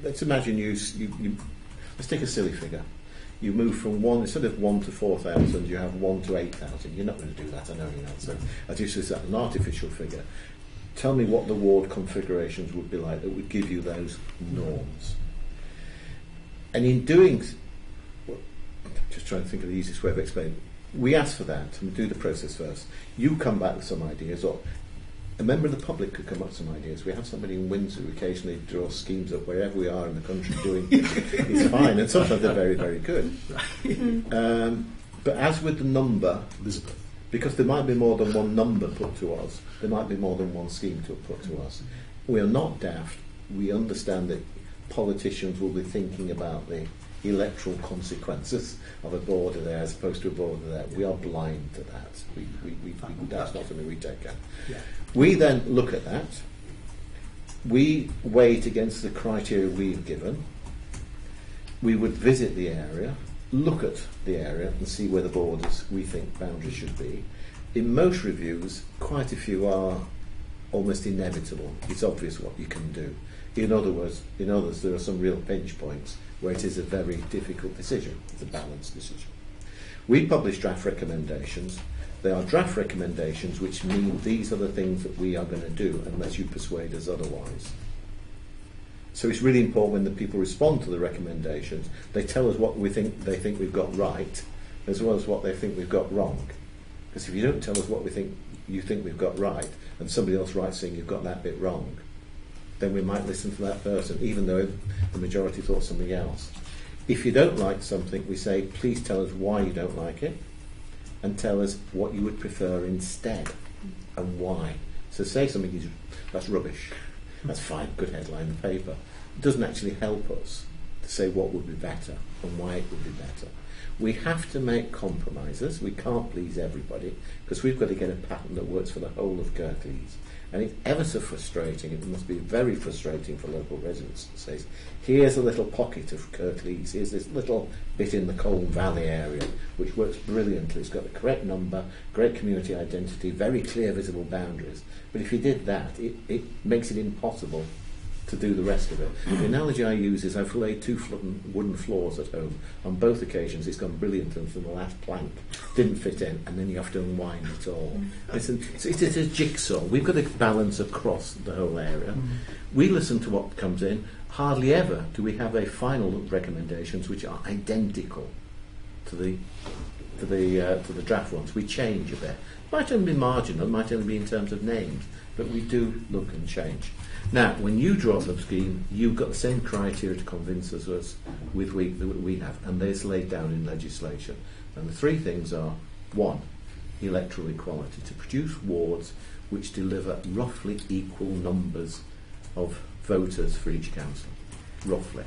let's imagine let's take a silly figure. You move from instead of 1 to 4,000, you have 1 to 8,000. You're not going to do that, I know you're not. So I just use that an artificial figure. Tell me what the ward configurations would be like that would give you those norms. And in doing, just trying to think of the easiest way of explaining, we ask for that and do the process first. You come back with some ideas, or a member of the public could come up with some ideas. We have somebody in Windsor who occasionally draws schemes up wherever we are in the country doing it's fine, and sometimes they're very, very good. But as with the number, Elizabeth. because there might be more than one number put to us, there might be more than one scheme to put to us. We are not daft. We understand that politicians will be thinking about the electoral consequences of a border there as opposed to a border there. We are blind to that. That's not something we take out. Yeah. We then look at that. We weigh it against the criteria we've given. We would visit the area, look at the area and see where the borders we think boundaries should be. In most reviews, quite a few are almost inevitable. It's obvious what you can do. In others, there are some real pinch points where it is a very difficult decision. It's a balanced decision. We publish draft recommendations. They are draft recommendations which mean these are the things that we are going to do unless you persuade us otherwise. So it's really important when the people respond to the recommendations, they tell us what they think we've got right, as well as what they think we've got wrong. Because if you don't tell us what you think we've got right, and somebody else writes saying you've got that bit wrong, then we might listen to that person, even though the majority thought something else. If you don't like something, we say, please tell us why you don't like it, and tell us what you would prefer instead, and why. So say something is, that's rubbish. That's fine, good headline in the paper. It doesn't actually help us to say what would be better and why it would be better. We have to make compromises. We can't please everybody because we've got to get a pattern that works for the whole of Kirklees. And it's ever so frustrating. It must be very frustrating for local residents to say, here's a little pocket of Kirklees, here's this little bit in the Colne Valley area which works brilliantly. It's got the correct number, great community identity, very clear visible boundaries. But if you did that, it makes it impossible to do the rest of it. The analogy I use is I've laid 2 wooden floors at home. On both occasions it's gone brilliant until the last plank didn't fit in, and then you have to unwind it all. It's a jigsaw. We've got to balance across the whole area. We listen to what comes in. Hardly ever do we have a final recommendations which are identical to the draft ones. We change a bit. It might only be marginal, it might only be in terms of names, but we do look and change. Now, when you draw up a scheme, you've got the same criteria to convince us that we have, and they're laid down in legislation. And the 3 things are: 1, electoral equality, to produce wards which deliver roughly equal numbers of voters for each council. Roughly.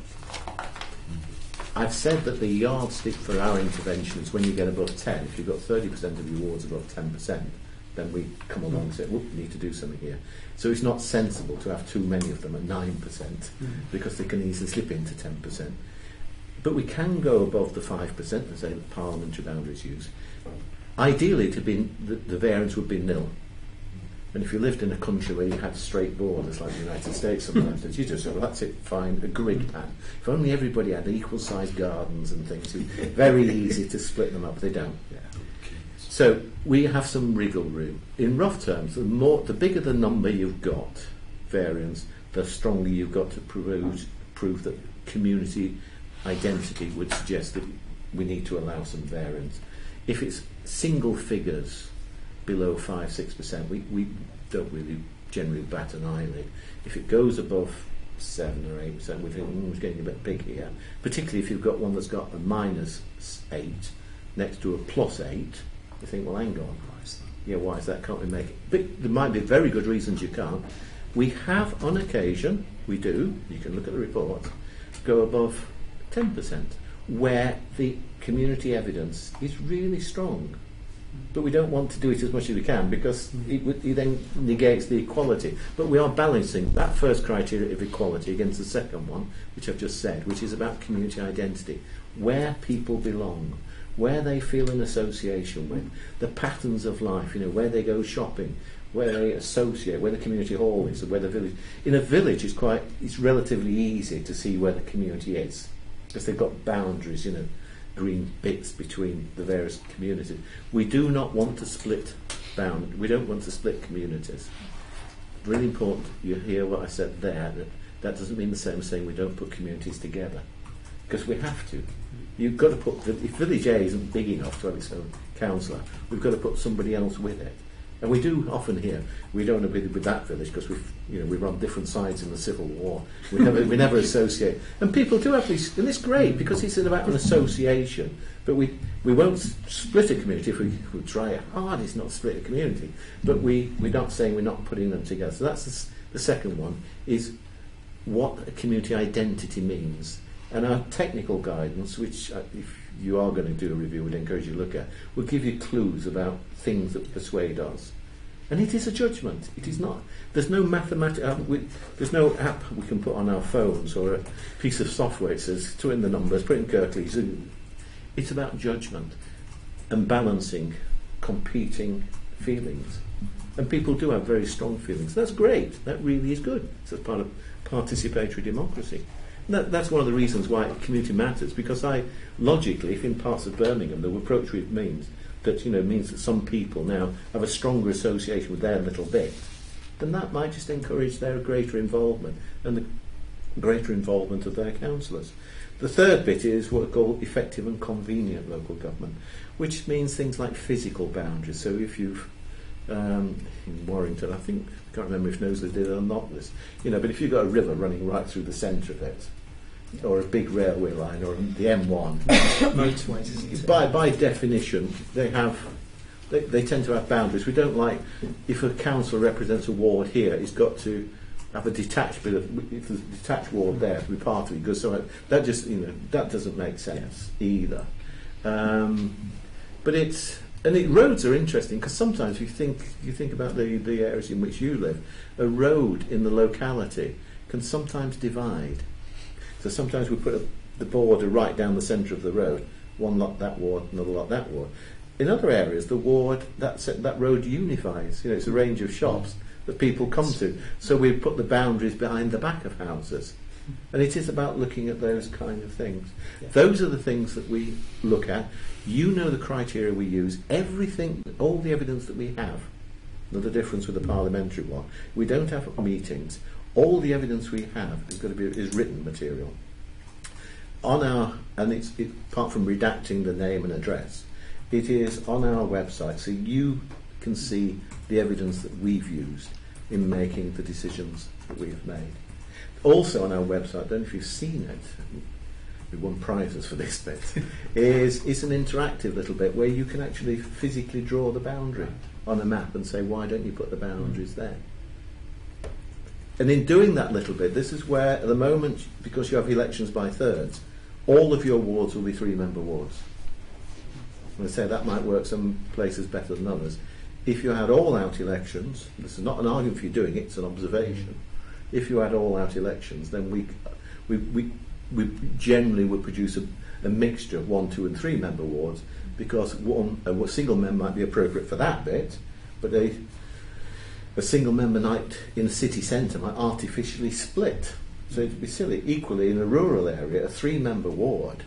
I've said that the yardstick for our intervention is when you get above 10. If you've got 30% of your wards above 10%, then we come along and say, we need to do something here. So it's not sensible to have too many of them at 9%, because they can easily slip into 10%. But we can go above the 5%, and say that parliamentary boundaries use. Ideally, the variance would be nil. And if you lived in a country where you had straight borders, like the United States sometimes, you just say, well, that's it, fine, a grid pan. If only everybody had equal-sized gardens and things, it'd be very easy to split them up. They don't. Yeah. So we have some wriggle room. In rough terms, the bigger the number you've got, variance, the stronger you've got to prove that community identity would suggest that we need to allow some variance. If it's single figures below 5-6%, we don't really generally bat an eyelid. If it goes above 7 or 8%, we think it's getting a bit big here. Particularly if you've got one that's got a -8 next to a +8. You think, well, hang on. Why is that? Yeah, why is that? Can't we make it? But there might be very good reasons you can't. We have, on occasion, we do, you can look at the report, go above 10%, where the community evidence is really strong. But we don't want to do it as much as we can, because it then negates the equality. But we are balancing that first criteria of equality against the second one, which I've just said, which is about community identity, where people belong, where they feel an association with, the patterns of life, where they go shopping, where they associate, where the community hall is, or where the village. In a village, it's relatively easy to see where the community is, because they've got boundaries, green bits between the various communities. We do not want to split we don't want to split communities. Really important, you hear what I said there, that doesn't mean the same as saying we don't put communities together, because we have to. You've got to put, if Village A isn't big enough to have its own councillor, we've got to put somebody else with it. And we do often hear, we don't want to be with that village because we're on different sides in the Civil War. We never associate. And people do have these, and it's great because it's about an association. But we won't split a community if we try hard. It's not split a community. But we're not saying we're not putting them together. So that's the second one, is what a community identity means. And our technical guidance, which if you are going to do a review, we'd encourage you to look at, will give you clues about things that persuade us. And it is a judgment. It is not. There's no there's no app we can put on our phones or a piece of software that says, put in the numbers, put in Kirklees. It's about judgment and balancing competing feelings. And people do have very strong feelings. That's great. That really is good. It's part of participatory democracy. That's one of the reasons why community matters, because logically, if in parts of Birmingham the approach means that some people now have a stronger association with their little bit, then that might just encourage their greater involvement and the greater involvement of their councillors. The third bit is what we call effective and convenient local government, which means things like physical boundaries. So if you've in Warrington, I can't remember if Knowsley did it or not, but if you've got a river running right through the centre of it, or a big railway line, or the M1, motorways, by definition, they tend to have boundaries. We don't like, if a council represents a ward here, it's got to have a detached bit of, if there's a detached ward there to be part of it, because that just that doesn't make sense either. Roads are interesting because sometimes you think about the areas in which you live. A road in the locality can sometimes divide. So sometimes we put the border right down the centre of the road. One lot that ward, another lot that ward. In other areas, the ward that road unifies. It's a range of shops that people come to. So we put the boundaries behind the back of houses. And it is about looking at those kind of things. Yeah. Those are the things that we look at. The criteria we use. Everything, all the evidence that we have. Another difference with the parliamentary one. We don't have meetings. All the evidence we have is written material. It's apart from redacting the name and address, it is on our website, so you can see the evidence that we've used in making the decisions that we have made. Also on our website, I don't know if you've seen it, we won prizes for this bit, is an interactive little bit where you can actually physically draw the boundary on a map and say, why don't you put the boundaries there? And in doing that little bit, this is where, at the moment, because you have elections by thirds, all of your wards will be 3-member wards. And I say that might work some places better than others. If you had all-out elections, this is not an argument for you doing it, it's an observation. If you had all-out elections, then we generally would produce a mixture of 1, 2 and 3-member wards, because a single member might be appropriate for that bit, but a single member night in a city centre might artificially split. So it'd be silly. Equally, in a rural area, a 3-member ward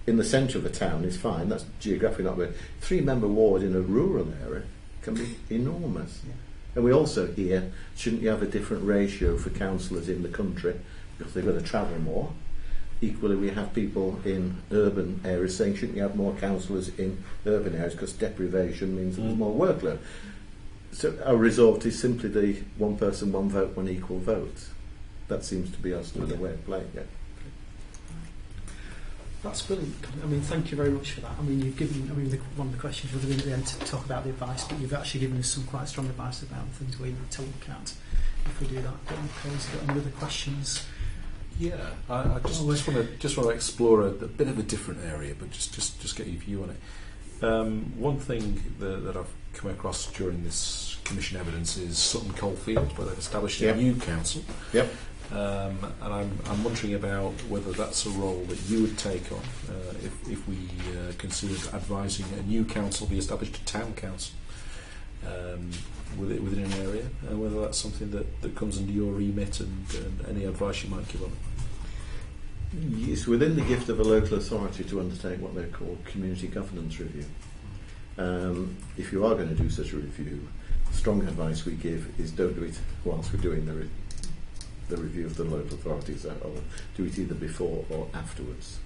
in the centre of a town is fine. That's geographically not very. 3-member ward in a rural area can be enormous. Yeah. And we also hear, shouldn't you have a different ratio for councillors in the country because they've got to travel more? Equally, we have people in urban areas saying, shouldn't you have more councillors in urban areas because deprivation means there's more workload? So our resort is simply the one person, one vote, one equal vote. That seems to be us doing the way of playing it. That's brilliant. Thank you very much for that. You've given. One of the questions was at the end to talk about the advice, but you've actually given us some quite strong advice about things we need to look at if we do that. Got any other questions? Yeah, I just want to explore a bit of a different area, but just get your view on it. One thing that I've come across during this commission evidence is Sutton Coldfield, where they've established a new council. Yep. And I'm wondering about whether that's a role that you would take on if we consider advising a new council be established, a town council within an area, and whether that's something that comes under your remit and any advice you might give on it. It's within the gift of a local authority to undertake what they call community governance review. If you are going to do such a review, strong advice we give is don't do it whilst we're doing the review of the local authorities, or do it either before or afterwards.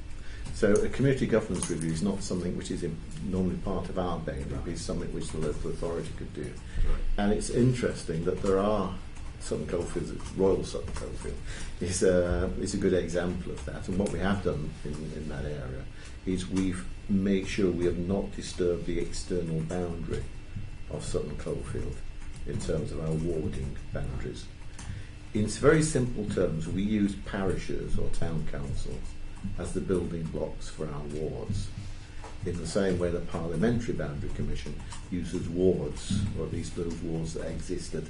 So a community governance review is not something which is normally part of our bailiwick. It's something which the local authority could do. Right. And it's interesting that there are Sutton Coldfield, Royal Sutton Coldfield, is a good example of that. And what we have done in that area is we've made sure we have not disturbed the external boundary of Sutton Coldfield in terms of our warding boundaries. In very simple terms, we use parishes or town councils as the building blocks for our wards, in the same way the Parliamentary Boundary Commission uses wards, or at least those wards that existed,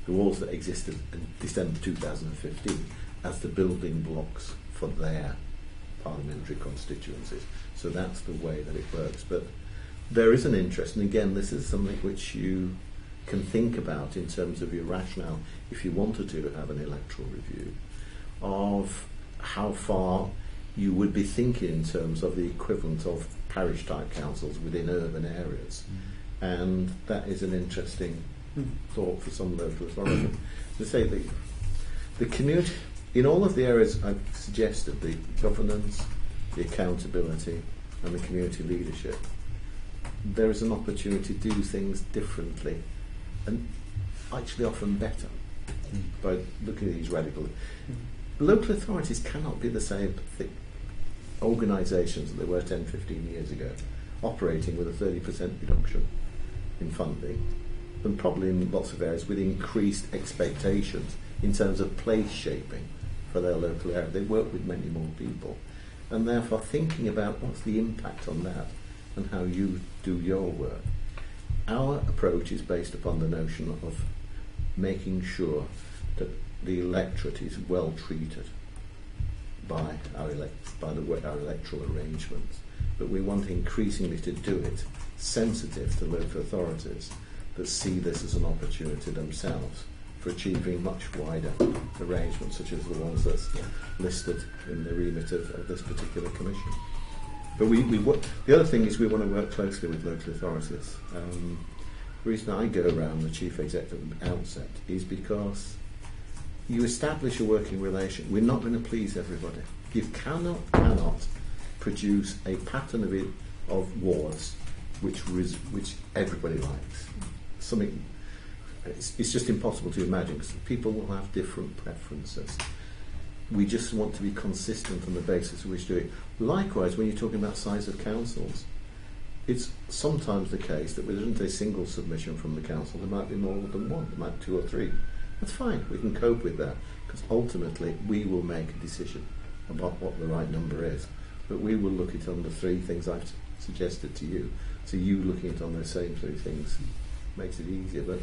the wards that existed in December 2015, as the building blocks for their parliamentary constituencies. So that's the way that it works. But there is an interest, and again, this is something which you can think about in terms of your rationale, if you wanted to have an electoral review, of how far you would be thinking in terms of the equivalent of parish-type councils within urban areas. And that is an interesting thought for some local authorities. To say the community, in all of the areas I've suggested, the governance, the accountability and the community leadership, there is an opportunity to do things differently and actually often better by looking at these radical. Local authorities cannot be the same organisations that they were 10, 15 years ago, operating with a 30% reduction in funding, and probably in lots of areas with increased expectations in terms of place shaping for their local area. They work with many more people, and therefore thinking about what's the impact on that and how you do your work. Our approach is based upon the notion of making sure that the electorate is well treated by our electoral arrangements, but we want increasingly to do it sensitive to local authorities that see this as an opportunity themselves for achieving much wider arrangements, such as the ones that's listed in the remit of this particular commission. But the other thing is we want to work closely with local authorities. The reason I go around the chief executive at the outset is because you establish a working relation. We're not going to please everybody. You cannot produce a pattern of wards which everybody likes. It's just impossible to imagine, because people will have different preferences. We just want to be consistent on the basis of which to do it. Likewise, when you're talking about size of councils, it's sometimes the case that there isn't a single submission from the council. There might be more than one. There might be 2 or 3. That's fine. We can cope with that, because ultimately we will make a decision about what the right number is. But we will look at it on the 3 things I've suggested to you. So you looking at it on those same 3 things makes it easier. But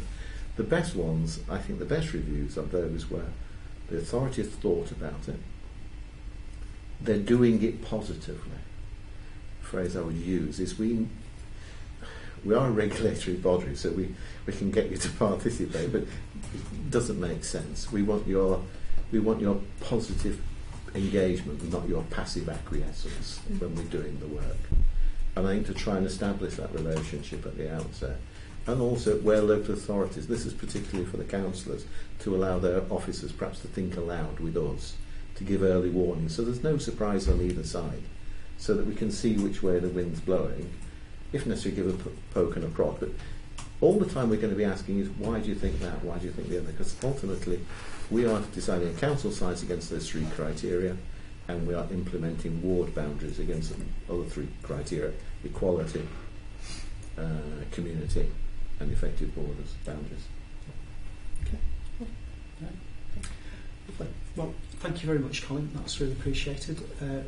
the best ones, I think the best reviews are those where the authority has thought about it. They're doing it positively. The phrase I would use is we are a regulatory body, so we can get you to participate, but it doesn't make sense. We want your positive engagement, not your passive acquiescence when we're doing the work. And I think to try and establish that relationship at the outset, and also where local authorities, this is particularly for the councillors, to allow their officers perhaps to think aloud with us, to give early warning, so there's no surprise on either side, so that we can see which way the wind's blowing, if necessary give a poke and a prod. But all the time we're going to be asking is, why do you think that, why do you think the other? Because ultimately we are deciding a council size against those 3 criteria, and we are implementing ward boundaries against the other 3 criteria: equality, community and effective borders boundaries. Okay. Well, thank you very much, Colin. That's really appreciated.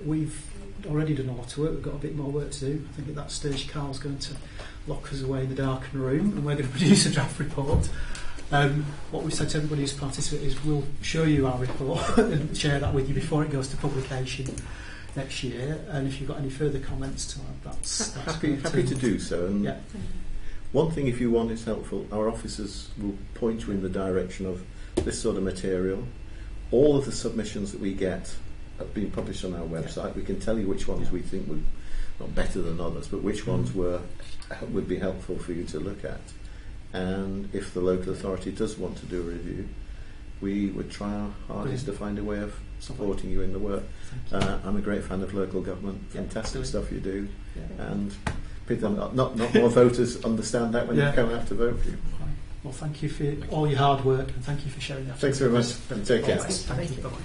We've already done a lot of work. We've got a bit more work to do. I think at that stage Carl's going to lock us away in the darkened room, and we're going to produce a draft report. What we've said to everybody who's participated is we'll show you our report and share that with you before it goes to publication next year. And if you've got any further comments to add, that's happy to do so. And yeah. One thing, if you want, is helpful. Our officers will point you in the direction of this sort of material. All of the submissions that we get have been published on our website. We can tell you which ones we think would, not better than others, but which ones would be helpful for you to look at. And if the local authority does want to do a review, we would try our hardest to find a way of supporting you in the work. Thank you. I'm a great fan of local government. Yeah, Fantastic brilliant. stuff you do. Yeah. And people, not more voters understand that when Yeah. they come out to vote for you. Fine. Well, thank you for all your hard work and thank you for sharing that. Thanks very much. Take care. Thank you. Thank you. Bye-bye.